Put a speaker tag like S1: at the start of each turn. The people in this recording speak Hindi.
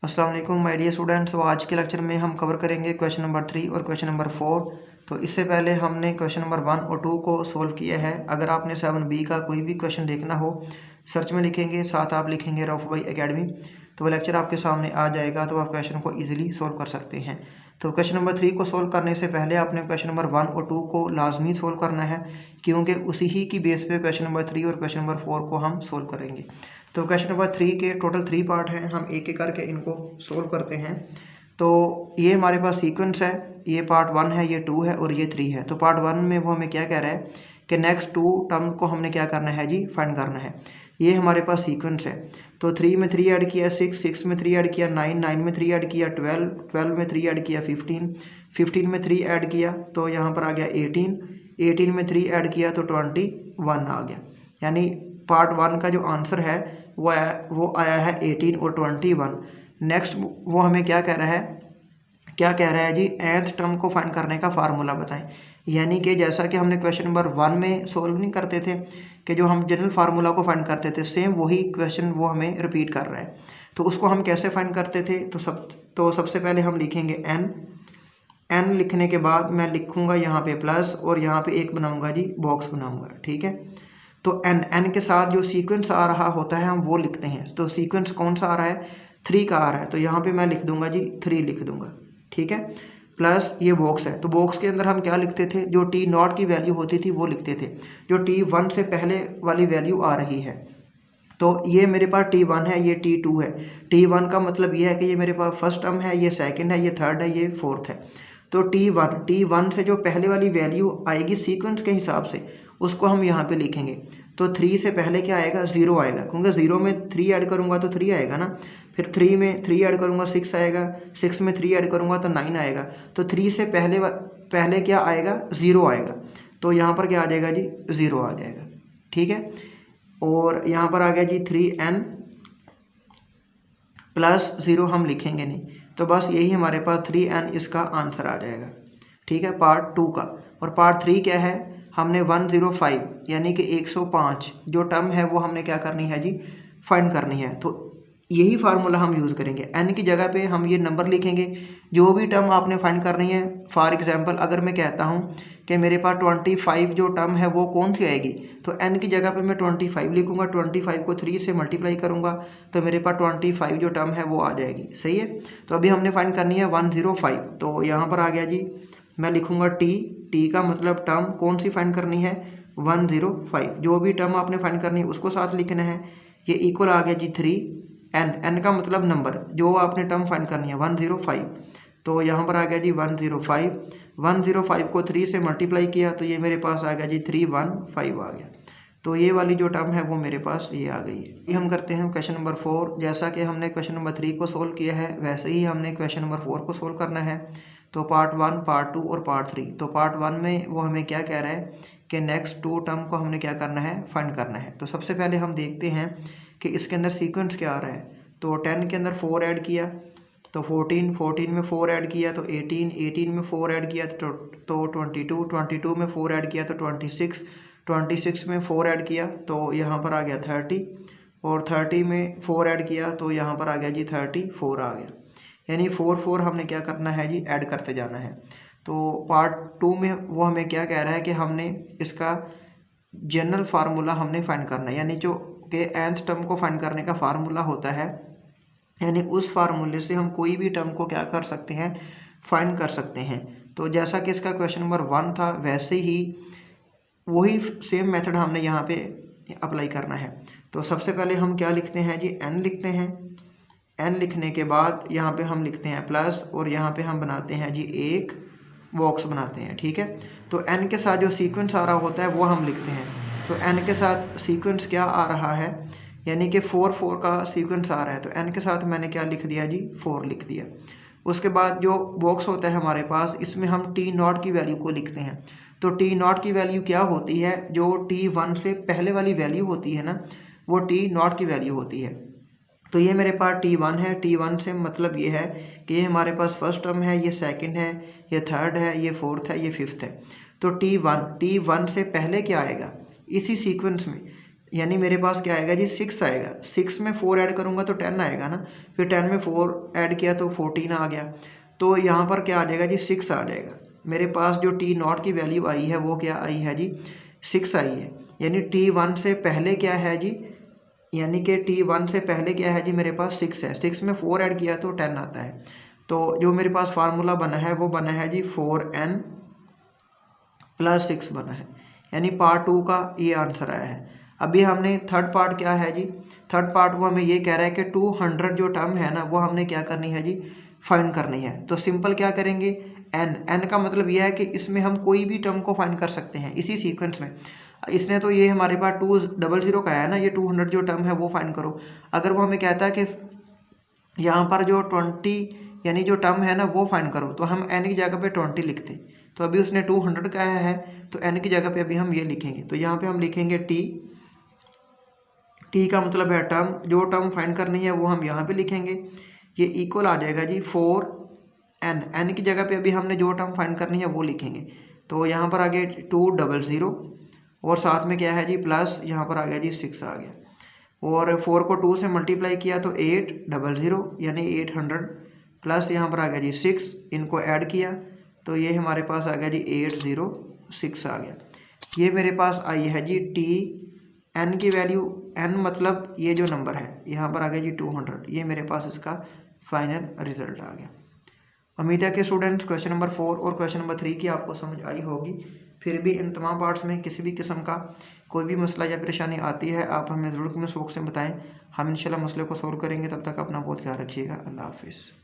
S1: अस्सलाम वालेकुम माय डियर स्टूडेंट्स। तो आज के लेक्चर में हम कवर करेंगे क्वेश्चन नंबर 3 और क्वेश्चन नंबर 4। तो इससे पहले हमने क्वेश्चन नंबर 1 और 2 को सोल्व किया है। अगर आपने 7B का कोई भी क्वेश्चन देखना हो, सर्च में लिखेंगे, साथ आप लिखेंगे रऊफ भाई एकेडमी, तो वह लेक्चर आपके सामने आ जाएगा, तो आप क्वेश्चन को ईजिली सोल्व कर सकते हैं। तो क्वेश्चन नंबर 3 को सोल्व करने से पहले आपने क्वेश्चन नंबर 1 और 2 को लाजमी सोल्व करना है, क्योंकि उसी ही की बेस पे क्वेश्चन नंबर 3 और क्वेश्चन नंबर 4 को हम सोल्व करेंगे। तो क्वेश्चन नंबर 3 के टोटल 3 पार्ट हैं, हम एक एक करके इनको सोल्व करते हैं। तो ये हमारे पास सीक्वेंस है, ये पार्ट 1 है, ये 2 है और ये 3 है। तो पार्ट 1 में वो हमें क्या कह रहा है कि नेक्स्ट 2 टर्म को हमने क्या करना है जी, फाइंड करना है। ये हमारे पास सीक्वेंस है। तो 3 में 3 ऐड किया 6, 6 में 3 ऐड किया 9, 9 में 3 ऐड किया 12, 12 में 3 ऐड किया 15, 15 में 3 ऐड किया तो यहाँ पर आ गया 18, 18 में 3 ऐड किया तो 21 आ गया। यानी पार्ट 1 का जो आंसर है वो आया है 18 और 21। नेक्स्ट वो हमें क्या कह रहा है जी, nth टर्म को फाइंड करने का फार्मूला बताएं। यानी कि जैसा कि हमने क्वेश्चन नंबर 1 में सोल्व नहीं करते थे कि जो हम जनरल फार्मूला को फाइंड करते थे, सेम वही क्वेश्चन वो हमें रिपीट कर रहा है। तो उसको हम कैसे फाइंड करते थे, तो सबसे पहले हम लिखेंगे n लिखने के बाद मैं लिखूंगा यहाँ पे प्लस और यहाँ पे एक बनाऊंगा जी, बॉक्स बनाऊंगा, ठीक है। तो n के साथ जो सीक्वेंस आ रहा होता है हम वो लिखते हैं। तो सीक्वेंस कौन सा आ रहा है, 3 का आ रहा है, तो यहाँ पे मैं लिख दूंगा जी 3 लिख दूंगा, ठीक है। प्लस ये बॉक्स है, तो बॉक्स के अंदर हम क्या लिखते थे, जो t0 की वैल्यू होती थी वो लिखते थे, जो t1 से पहले वाली वैल्यू आ रही है। तो ये मेरे पास t1 है, ये t2 है। t1 का मतलब ये है कि ये मेरे पास फर्स्ट टर्म है, ये सेकंड है, ये थर्ड है, ये फोर्थ है। तो t1 से जो पहले वाली वैल्यू आएगी सीक्वेंस के हिसाब से, उसको हम यहाँ पे लिखेंगे। तो 3 से पहले क्या आएगा, 0 आएगा, क्योंकि 0 में 3 ऐड करूँगा तो 3 आएगा ना। फिर 3 में 3 ऐड करूँगा 6 आएगा, 6 में 3 ऐड करूँगा तो 9 आएगा। तो 3 से पहले क्या आएगा, 0 आएगा। तो यहाँ पर क्या आ जाएगा जी, 0 आ जाएगा, ठीक है। और यहाँ पर आ गया जी 3n प्लस 0 हम लिखेंगे नहीं, तो बस यही हमारे पास 3n इसका आंसर आ जाएगा, ठीक है, पार्ट 2 का। और पार्ट 3 क्या है, हमने 105 यानी कि 105 जो टर्म है वो हमने क्या करनी है जी, फाइंड करनी है। तो यही फार्मूला हम यूज़ करेंगे, n की जगह पे हम ये नंबर लिखेंगे, जो भी टर्म आपने फाइंड करनी है। फॉर एग्जांपल अगर मैं कहता हूँ कि मेरे पास 25 जो टर्म है वो कौन सी आएगी, तो n की जगह पे मैं 25 लिखूंगा, 25 को 3 से मल्टीप्लाई करूंगा तो मेरे पास 25 जो टर्म है वो आ जाएगी, सही है। तो अभी हमने फाइंड करनी है 105, तो यहाँ पर आ गया जी, मैं लिखूंगा t का मतलब टर्म कौन सी फाइंड करनी है, 105। जो भी टर्म आपने फाइंड करनी है उसको साथ लिखना है। ये इक्वल आ गया जी 3n का मतलब नंबर, जो आपने टर्म फाइंड करनी है 105। तो यहाँ पर आ गया जी 105 को 3 से मल्टीप्लाई किया तो ये मेरे पास आ गया जी 315 आ गया। तो ये वाली जो टर्म है वो मेरे पास ये आ गई है। ये हम करते हैं क्वेश्चन नंबर 4। जैसा कि हमने क्वेश्चन नंबर 3 को सोल्व किया है वैसे ही हमने क्वेश्चन नंबर 4 को सोल्व करना है। तो पार्ट 1, पार्ट 2 और पार्ट 3। तो पार्ट 1 में वो हमें क्या कह रहा है कि नेक्स्ट 2 टर्म को हमने क्या करना है, फाइंड करना है। तो सबसे पहले हम देखते हैं कि इसके अंदर सीक्वेंस क्या आ रहा है। तो 10 के अंदर 4 ऐड किया तो 14 में 4 ऐड किया तो 18 में 4 ऐड किया तो 22 में 4 ऐड किया तो 26 में 4 ऐड किया तो यहाँ पर आ गया 30, और 30 में 4 ऐड किया तो यहाँ पर आ गया जी 34 आ गया। यानी 4 हमने क्या करना है जी, ऐड करते जाना है। तो पार्ट 2 में वो हमें क्या कह रहा है कि हमने इसका जनरल फार्मूला हमने फाइंड करना है, यानी जो कि nth टर्म को फाइंड करने का फार्मूला होता है, यानी उस फार्मूले से हम कोई भी टर्म को क्या कर सकते हैं, फाइंड कर सकते हैं। तो जैसा कि इसका क्वेश्चन नंबर 1 था वैसे ही वही सेम मेथड हमने यहाँ पे अप्लाई करना है। तो सबसे पहले हम क्या लिखते हैं जी, n लिखते हैं। n लिखने के बाद यहाँ पे हम लिखते हैं प्लस और यहाँ पे हम बनाते हैं जी एक बॉक्स बनाते हैं, ठीक है। तो n के साथ जो सीक्वेंस आ रहा होता है वो हम लिखते हैं। तो n के साथ सीक्वेंस क्या आ रहा है, यानी कि 4 का सीक्वेंस आ रहा है, तो n के साथ मैंने क्या लिख दिया जी, 4 लिख दिया। उसके बाद जो बॉक्स होता है हमारे पास, इसमें हम t0 की वैल्यू को लिखते हैं। तो t0 की वैल्यू क्या होती है, जो t1 से पहले वाली वैल्यू होती है ना, वो t0 की वैल्यू होती है। तो ये मेरे पास t1 है, t1 से मतलब ये है कि ये हमारे पास फर्स्ट टर्म है, ये सेकंड है, ये थर्ड है, ये फोर्थ है, ये फिफ्थ है। तो t1 से पहले क्या आएगा इसी सीक्वेंस में, यानी मेरे पास क्या आएगा जी 6 आएगा। 6 में 4 ऐड करूँगा तो 10 आएगा ना, फिर 10 में 4 ऐड किया तो 14 आ गया। तो यहाँ पर क्या आ जाएगा जी 6 आ जाएगा। मेरे पास जो टी नॉट की वैल्यू आई है वो क्या आई है जी 6 आई है। यानी T1 से पहले क्या है जी, यानी कि T1 से पहले क्या है जी मेरे पास 6 है। 6 में 4 ऐड किया तो 10 आता है। तो जो मेरे पास फार्मूला बना है वो बना है जी 4n + 6 बना है। यानी पार्ट 2 का ये आंसर आया है। अभी हमने थर्ड पार्ट क्या है जी, थर्ड पार्ट वो हमें ये कह रहा है कि 200 जो टर्म है ना वो हमने क्या करनी है जी फाइंड करनी है। तो सिंपल क्या करेंगे, n का मतलब यह है कि इसमें हम कोई भी टर्म को फाइंड कर सकते हैं इसी सीक्वेंस में। इसने तो ये हमारे पास 200 का है ना, ये 200 जो टर्म है वो फाइंड करो। अगर वो हमें कहता है कि यहाँ पर जो 20 यानी जो टर्म है ना वो फाइंड करो, तो हम n की जगह पे 20 लिखते। तो अभी उसने 200 का है तो n की जगह पे अभी हम ये लिखेंगे। तो यहाँ पे हम लिखेंगे t का मतलब है टर्म, जो टर्म फाइंड करनी है वो हम यहाँ पे लिखेंगे। ये इक्वल आ जाएगा जी 4n की जगह पे अभी हमने जो टर्म फाइंड करनी है वो लिखेंगे। तो यहाँ पर आ गया 200 और साथ में क्या है जी प्लस, यहाँ पर आ गया जी 6 आ गया। और 4 को 2 से मल्टीप्लाई किया तो 800 यानी 800 प्लस यहाँ पर आ गया जी 6, इनको ऐड किया तो ये हमारे पास आ गया जी 806 आ गया। ये मेरे पास आई है जी n की वैल्यू, n मतलब ये जो नंबर है यहाँ पर आ गया जी 200। ये मेरे पास इसका फाइनल रिजल्ट आ गया। उम्मीद है कि स्टूडेंट्स क्वेश्चन नंबर 4 और क्वेश्चन नंबर 3 की आपको समझ आई होगी। फिर भी इन तमाम पार्ट्स में किसी भी किस्म का कोई भी मसला या परेशानी आती है आप हमें ज़रूर कमेंट बॉक्स में बताएं। हम इंशाल्लाह मसले को सॉल्व करेंगे। तब तक अपना बहुत ख्याल रखिएगा। अल्लाह हाफिज़।